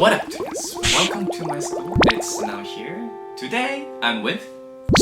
What up, guys? Welcome to my school. It's now here. Today, I'm with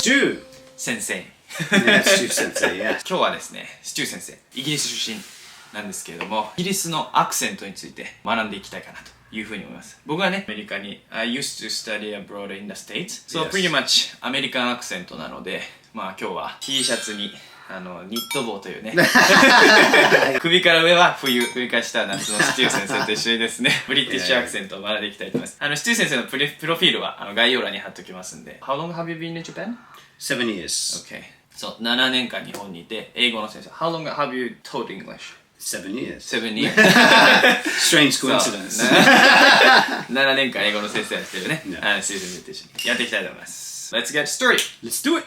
Stew 先生。Yeah, Stew 先生、yeah. 今日はですね、スチュー先生、イギリス出身なんですけれども、イギリスのアクセントについて学んでいきたいかなというふうに思います。僕はね、アメリカに I used to study abroad in the States. So pretty much アメリカンアクセントなので、まあ今日は T シャツにニット帽というね首から上は冬、首から下は夏のステュー先生と一緒にですねブリティッシュアクセントを学んでいきたいと思います。ステュー先生のプロフィールは概要欄に貼っておきますんで。 How long have you been in Japan? 7 years. Okay. そう、7年間日本にいて英語の先生。 How long have you taught English? 7 years. 7 years. Strange coincidence. 7年間英語の先生をしてるね、ステュー先生と一緒にやっていきたいと思います。 Let's get started. Let's do it.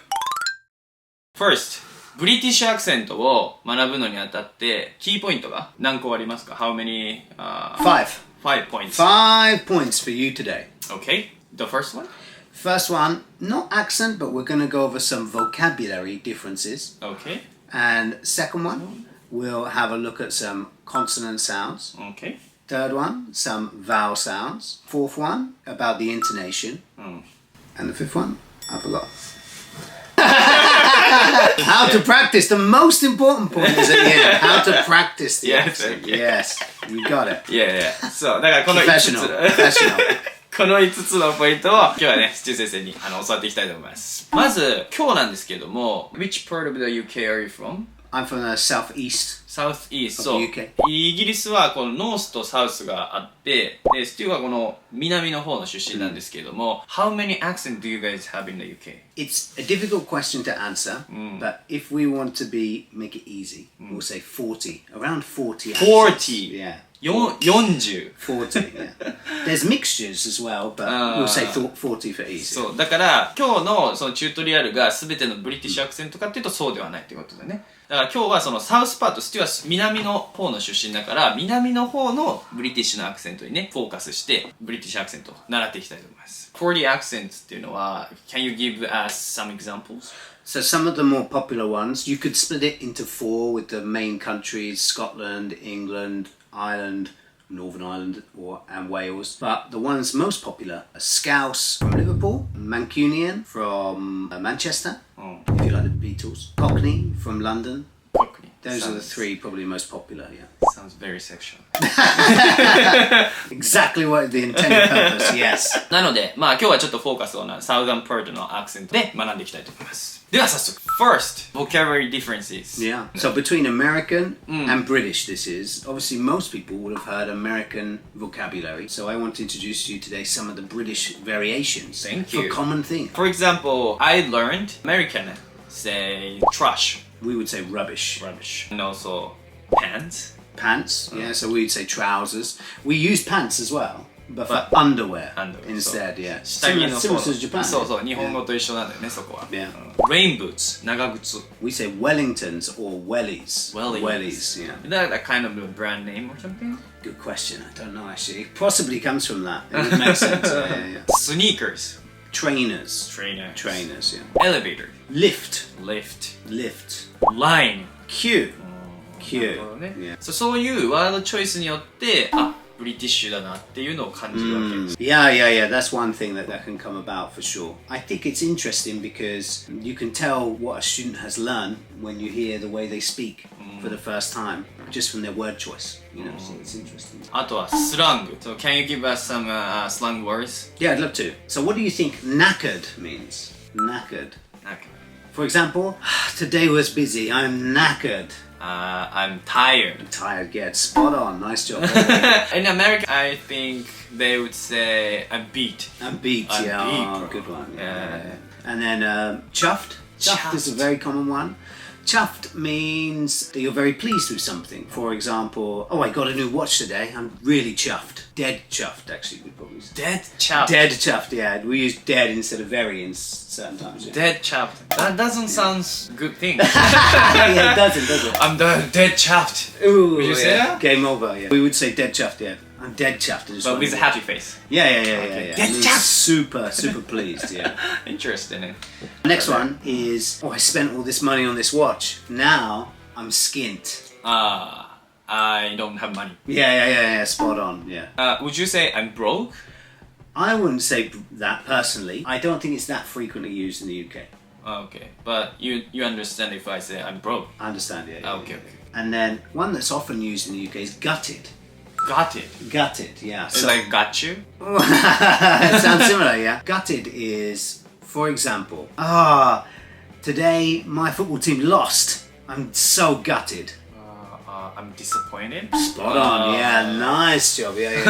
First, ブリティッシュアクセントを学ぶのにあたってキーポイントが何個ありますか？ How many? Five points. 5 points for you today. Okay. The first one? First one, not accent, but we're going to go over some vocabulary differences. Okay. And second one, we'll have a look at some consonant sounds. Okay. Third one, some vowel sounds. Fourth one, about the intonation. And the fifth one, I forgot. How to practice. The most important point is at the end. How to practice the accent. Yes, you got it. Yeah. そう、だからこの5つ Professional. この5つのポイントを今日はね、スチュー先生に教わっていきたいと思います。まず、今日なんですけれども、Which part of the UK are you from? I'm from the southeast. Southeast. of the UK. イギリスはこのノースとサウスがあって、で、ステューはこの南の方の出身なんですけれども、How many accents do you guys have in the UK? It's a difficult question to answer, but if we want to make it easy, we'll say 40. Around 40 accents. 40? Yeah. 40. 40, yeah. There's mixtures as well, but we'll say 40 for easy. そう、だから今日のそのチュートリアルが全てのブリティッシュアクセントかっていうとそうではないってことだね。だから今日はそのサウスパート、ステューは南の方の出身だから南の方のブリティッシュのアクセントにねフォーカスしてブリティッシュアクセントを習っていきたいと思います。40 accents っていうのは Can you give us some examples? So some of the more popular ones, you could split it into 4 with the main countries, Scotland, England, Ireland, Northern Ireland and Wales. But the ones most popular are Scouse from Liverpool, Mancunian from Manchester, if you like the Beatles, Cockney from London. Cockney. Those are the 3 probably most popular, yeah. Sounds very sexual. Exactly what the intended purpose, yes. なので、まあ今日はちょっとフォーカスをサウザンパートのアクセントで学んでいきたいと思います。では早速 First, vocabulary differences. Yeah. So between American and British, this is obviously most people would have heard American vocabulary. So I want to introduce to you today some of the British variations for common things. For example, I learned American say trash. We would say rubbish. And also pants. Pants, yeah. So we would say trousers. We use pants as well, but for underwear instead, yeah. Similar to Japan. そうそう、日本語と一緒なんだよね、そこは。Yeah. Rain boots, 長靴。We say Wellingtons or wellies. Wellies, yeah. Is that a kind of a brand name or something? Good question. I don't know actually. It possibly comes from that. It would make sense. Yeah. Sneakers. Trainers, yeah. Elevator. Lift. Line. Queue. ね、そういうワードチョイスによってブリティッシュだなっていうのを感じるわけです。Yeah. That's one thing that can come about for sure. I think it's interesting because you can tell what a student has learned when you hear the way they speak for the first time, just from their word choice. You know, so it's interesting. あとはスラング。So can you give us some slang words? Yeah, I'd love to. So what do you think knackered means? Knackered. For example, today was busy. I'm knackered. I'm tired. Tired, yeah, spot on. Nice job. In America, I think they would say I'm beat. I'm beat, yeah. Good one. Yeah. And then chuffed. Chuffed is a very common one. Chuffed means that you're very pleased with something. For example, I got a new watch today. I'm really chuffed. Dead chuffed, actually, we'd probably say. Dead chuffed? Dead chuffed, yeah. We use dead instead of very in certain times. Yeah. Dead chuffed. That doesn't sound good thing. Yeah, it doesn't. I'm dead chuffed. Ooh, would you say that? Game over, yeah. We would say dead chuffed, yeah. I'm dead chuffed. But with a happy face. Yeah. Dead chuffed. Super pleased, yeah. Interesting. Next one is, I spent all this money on this watch. Now I'm skint. I don't have money. Yeah, spot on, yeah. Would you say I'm broke? I wouldn't say that personally. I don't think it's that frequently used in the UK. Okay, but you understand if I say I'm broke? I understand, yeah. Okay. And then one that's often used in the UK is gutted. Got it. Gutted, yeah. It's like got you? It sounds similar, yeah. Gutted is, for example, today my football team lost. I'm so gutted. I'm disappointed. Spot on, yeah, nice job. Yeah.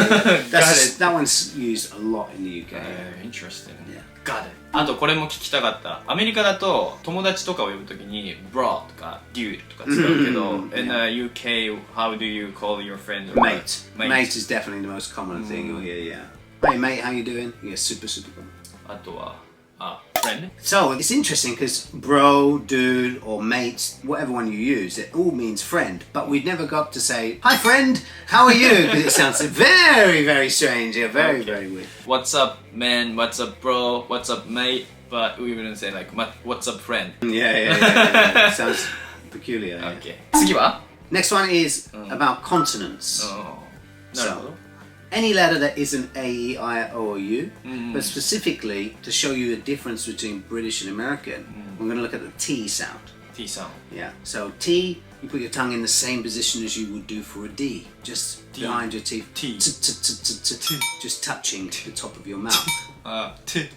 That one's used a lot in the UK. Interesting. Yeah. Got it. あとこれも聞きたかった。アメリカだと友達とかを呼ぶときに bro とか dude とか使うけど、in UK, how do you call your friend? Mate. Mate is definitely the most common thing you'll hear, yeah. Hey mate, how you doing? Yeah, super common. あとはfriend. So it's interesting because bro, dude, or mate, whatever one you use, it all means friend. But we'd never got to say, hi friend, how are you? Because it sounds very, very strange. Yeah, very weird. What's up, man? What's up, bro? What's up, mate? But we wouldn't say like, what's up, friend? Yeah. It sounds peculiar. Yeah. Okay. 次は Next one is about consonants. なるほど。Any letter that isn't A, E, I, O, or U, but specifically to show you the difference between British and American, we're going to look at the T sound. T sound. Yeah, so T, you put your tongue in the same position as you would do for a D, just behind your teeth. T. Just touching the top of your mouth. T.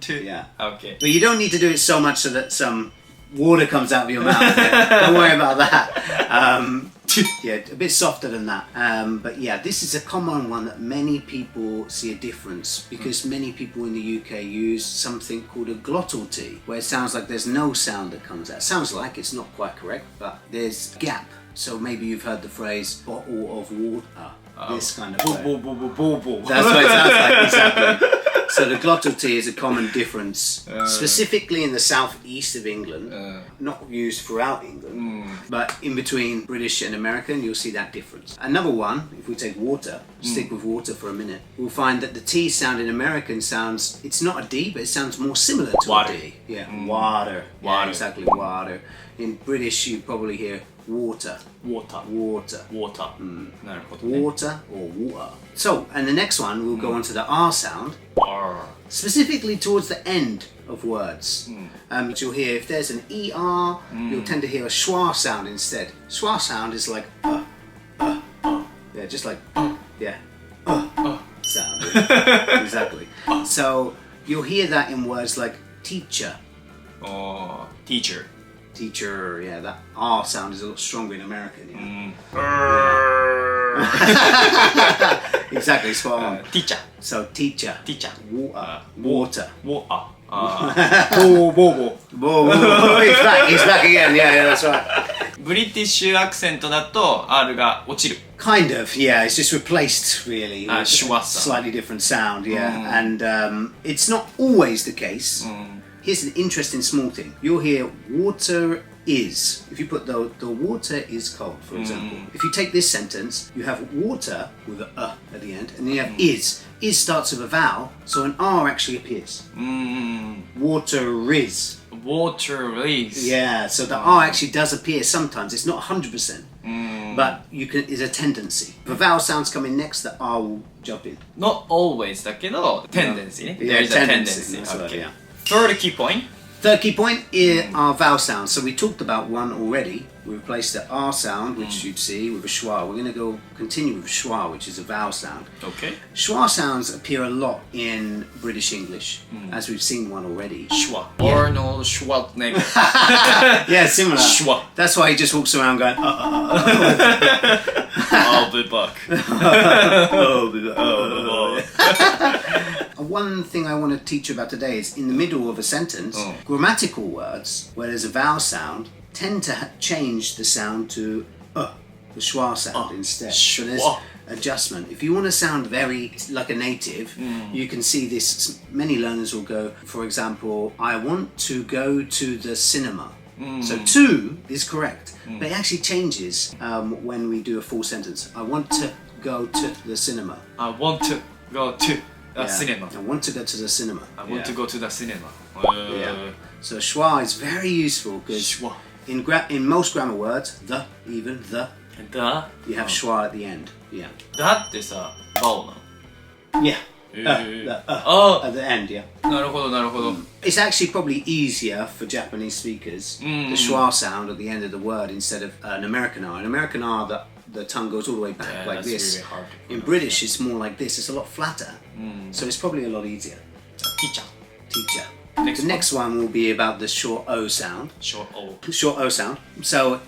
Yeah. Okay. But you don't need to do it so much so that some water comes out of your mouth. Don't worry about that. Yeah, a bit softer than that. But yeah, this is a common one that many people see a difference because many people in the UK use something called a glottal T, where it sounds like there's no sound that comes out. Sounds like it's not quite correct, but there's a gap. So maybe you've heard the phrase bottle of water. This kind of way. That's what it sounds like, exactly. So the glottal T is a common difference, specifically in the southeast of England, not used throughout England, but in between British and American, you'll see that difference. Another one, if we take water, stick with water for a minute, we'll find that the T sound in American sounds, it's not a D, but it sounds more similar to water. a D. Yeah, water. Yeah, exactly, water. In British, you probably hear water. Water. なるほどね。 Water or water. So, and the next one, we'll go on to the R sound. R. Specifically towards the end of words. You'll hear, if there's an ER, you'll tend to hear a schwa sound instead. Schwa sound is like yeah, just like sound. Exactly. So, you'll hear that in words like teacher. Teacher. Teacher, yeah, that R sound is a lot stronger in American. Exactly, spot on. Teacher. So, teacher. Water. Water. He's back again, yeah, that's right. ブリティッシュアクセントだと R が落ちる。Kind of, yeah, it's just replaced really. With schwa a slightly different sound, yeah. And it's not always the case. Here's an interesting small thing. You'll hear water is. If you put the water is cold, for example. If you take this sentence, you have water with an at the end, and then you have is. Is starts with a vowel, so an R actually appears. Water is. Water is. Yeah, so the R actually does appear sometimes. It's not 100%, but it's a tendency. If a vowel sounds coming next, the R will jump in. Not always だけど tendency ね。Yeah, There's a tendency. That's right, Okay. yeah. Third key point. Third key point is our vowel sounds. So we talked about one already. We replaced the R sound, which you'd see, with a schwa. We're going to continue with a schwa, which is a vowel sound. Okay. Schwa sounds appear a lot in British English, as we've seen one already. Schwa. Arnold Schwarzenegger. Yeah, similar. Schwa. That's why he just walks around going, I'll be back. One thing I want to teach you about today is in the middle of a sentence, grammatical words where there's a vowel sound tend to change the sound to the schwa sound instead. So there's adjustment. If you want to sound very like a native, you can see this. Many learners will go, for example, I want to go to the cinema. So to is correct, but it actually changes when we do a full sentence. I want to go to the cinema. I want to go to the cinema. I want to go to the cinema. I want to go to the cinema. Yeah. So schwa is very useful because in most grammar words, the だ You have schwa at the end. Yeah. だってさ、バオなの Yeah. Oh. At the end, yeah. なるほどなるほど It's actually probably easier for Japanese speakers, the schwa sound at the end of the word instead of an American R. An American R, the tongue goes all the way back Yeah, like that's this. really hard to In pronounce, British, it's more like this. It's a lot flatter. So it's probably a lot easier. ティーチャー Teacher. Next The next one will be about the short O sound. ショート Short O sound. So,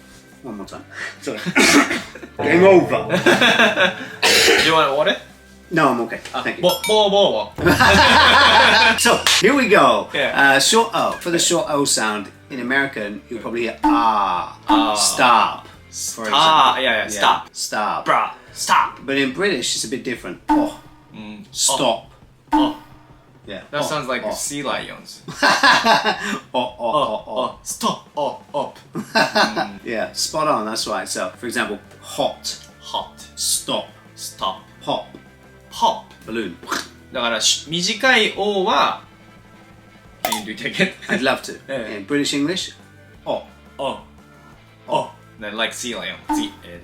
one more time. Sorry. Game over. Do you want to order? No, I'm okay. Thank you. ボー So, here we go. Yeah. Short O. For the short O sound, in American, you'll probably hear ah. Stop. For example. Yeah, stop. Stop. Bruh, stop. But in British, it's a bit different. Oh. Stop. Oh, Yeah. that Oh, sounds like oh. sea lions. Oh. Stop. Up. Yeah, spot on. That's right. So, for example, hot. Hot. Stop. Stop. Pop. Pop. Balloon. だから短い O は Can you do it again? I'd love to. Yeah. In British English, oh. Then like sea lion.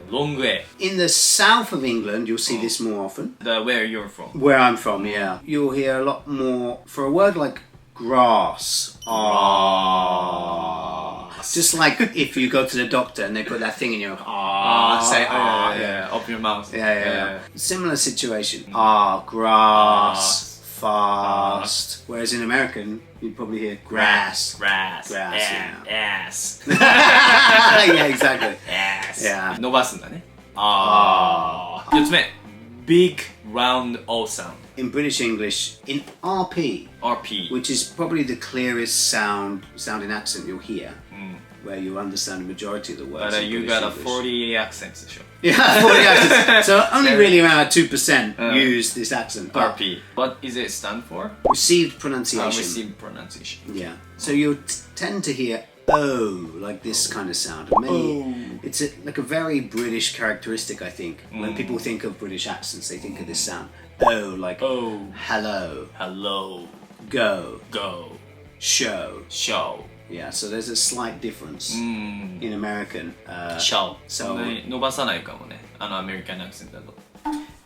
Long way. In the south of England, you'll see this more often. Where you're from. Where I'm from, yeah. You'll hear a lot more for a word like grass. Ah. Just like if you go to the doctor and they put that thing in your say yeah. Up your mouth. Yeah. Similar situation. Grass. Fast. Whereas in American, you'd probably hear grass. Grass. Yeah. Ass. Yeah, exactly. Ass. Yeah. 伸ばすんだね。4つ目。Big round O sound. In British English, in RP, RP. which is probably the clearest sounding accent you'll hear, where you understand the majority of the words. But in you British got a English. 40 accents でしょ。Yeah, 40 accents. So only really around 2% use this accent. But RP. What is it stand for? received pronunciation. Received pronunciation. Yeah. So you'll tend to hear O, like this kind of sound. It's like a very British characteristic, I think. When people think of British accents, they think of this sound. O, like Oh. hello, Hello. go, Go. show. Show. Yeah, so there's a slight difference in American. Show. So そんなに伸ばさないかもね。アメリカンアクセントだと。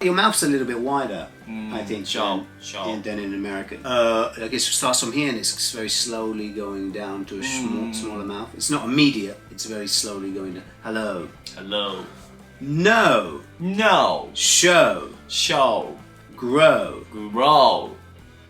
your mouth's a little bit wider, I think, show. than in American. I guess it starts from here and it's very slowly going down to a smaller mouth. It's not immediate, it's very slowly going down. Hello. Hello. No. No. Show. Show. Grow. Grow.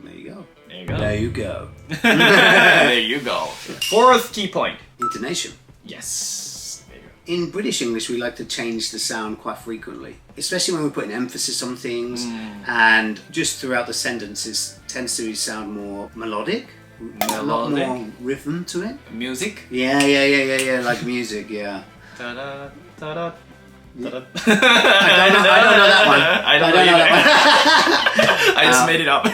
There you go. There you go. There you go. There you go. Fourth key point. Intonation. Yes. There you go. In British English, we like to change the sound quite frequently, especially when we're putting emphasis on things, and just throughout the sentences tends to sound more melodic. A lot more rhythm to it. Music. Yeah, like music, yeah. Ta-da, ta-da, ta-da. I don't know that one. I don't know that one. I just made it up.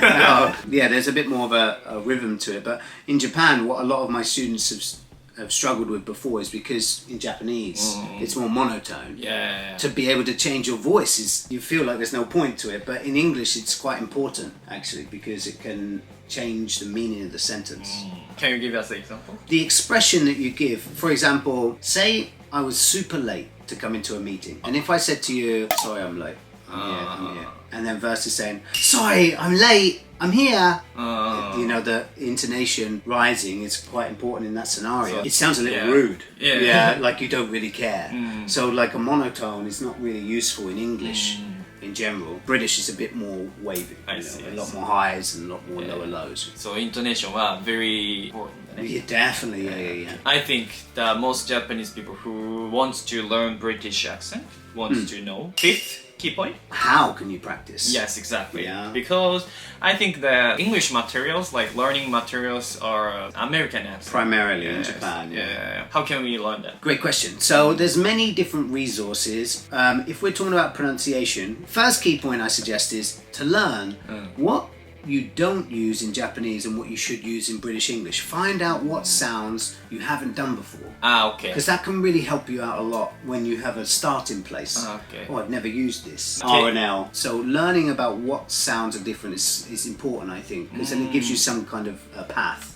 Yeah, there's a bit more of a rhythm to it. But in Japan, what a lot of my students have struggled with before is because in Japanese, it's more monotone. Yeah. To be able to change your voice is, you feel like there's no point to it. But in English, it's quite important, actually, because it can change the meaning of the sentence. Can you give us an example? The expression that you give, for example, say I was super late to come into a meeting. And if I said to you, sorry, I'm late. I'm here. And then versus saying, sorry, I'm late. I'm here. You know, the intonation rising is quite important in that scenario. It sounds a little rude. Yeah, like you don't really care. So like a monotone is not really useful in English in general. British is a bit more wavy. A lot more highs and a lot more lower lows. So intonation was very important. Yeah, definitely. Yeah. I think that most Japanese people who wants to learn British accent wants to know. Fifth key point. How can you practice? Yes, exactly. Yeah. Because I think the English materials, like learning materials, are American accent. Primarily in Japan. Yeah. How can we learn that? Great question. So there's many different resources. If we're talking about pronunciation, first key point I suggest is to learn what you don't use in Japanese and what you should use in British English. Find out what sounds you haven't done before. Okay. Because that can really help you out a lot when you have a starting place. Okay. Oh, I've never used this. Okay. R and L. So learning about what sounds are different is important, I think, because then it gives you some kind of a path.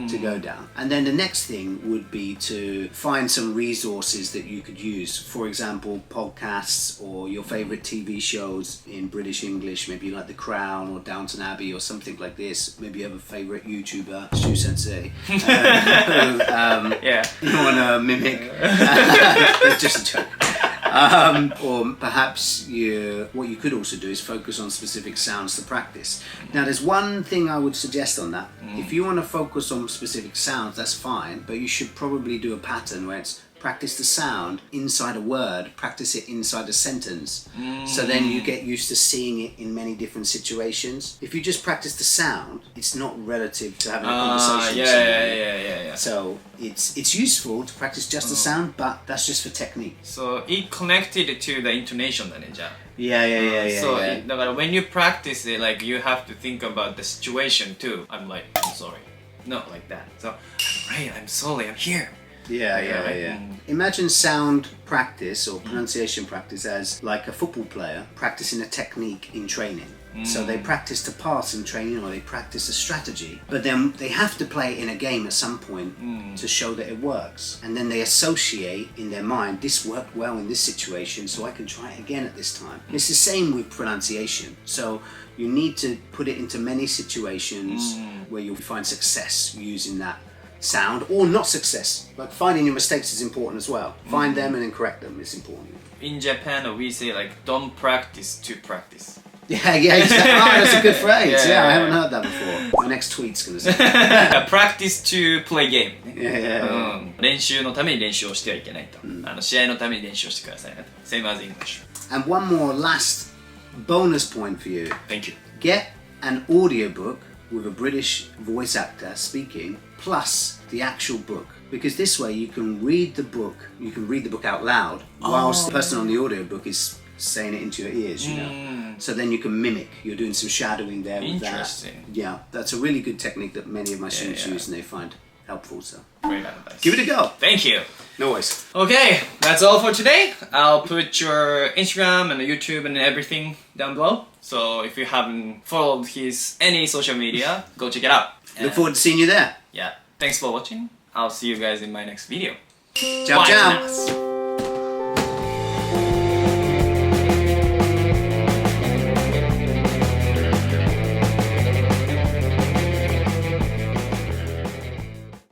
to go down. And then the next thing would be to find some resources that you could use. For example, podcasts or your favorite TV shows in British English, maybe like The Crown or Downton Abbey or something like this. Maybe you have a favorite YouTuber, Stew Sensei, who you want to mimic. Just a joke. Or perhaps what you could also do is focus on specific sounds to practice. Now, there's one thing I would suggest on that. If you want to focus on specific sounds, that's fine, but you should probably do a pattern where it's practice the sound inside a word, practice it inside a sentence. So then you get used to seeing it in many different situations. If you just practice the sound, it's not relative to having a conversation. Yeah. So it's useful to practice just the sound, but that's just for technique. So it connected to the intonation だね、じゃあ。Yeah. Soだから when you practice it, like you have to think about the situation too. I'm like, I'm sorry. Not like that. So, right, I'm sorry, I'm here. Yeah. Imagine sound practice or pronunciation practice as like a football player practicing a technique in training. So they practice to pass in training or they practice a strategy, but then they have to play it in a game at some point to show that it works. And then they associate in their mind, this worked well in this situation, so I can try it again at this time. It's the same with pronunciation. So you need to put it into many situations where you'll find success using that sound or not success. Like finding your mistakes is important as well. Find them and then correct them is important. In Japan, we say like, don't practice to practice. Yeah, exactly. Oh, that's a good phrase. Yeah, I haven't heard that before. My next tweet's gonna say that. Practice to play game. Yeah. 練習のために練習をしてはいけないと。試合のために練習をしてくださいねと。Same as English. And one more last bonus point for you. Thank you. Get an audiobook with a British voice actor speaking plus the actual book. Because this way you can read the book out loud whilst the person on the audiobook is saying it into your ears, you know. So then you can mimic. You're doing some shadowing there with that. Interesting. Yeah, that's a really good technique that many of my students use and they find helpful. So Great advice. give it a go. Thank you. No worries. Okay, that's all for today. I'll put your Instagram and YouTube and everything down below. So if you haven't followed his any social media, go check it out. Look forward to seeing you there. Yeah, thanks for watching. I'll see you guys in my next video. Ciao, Bye ciao. for now.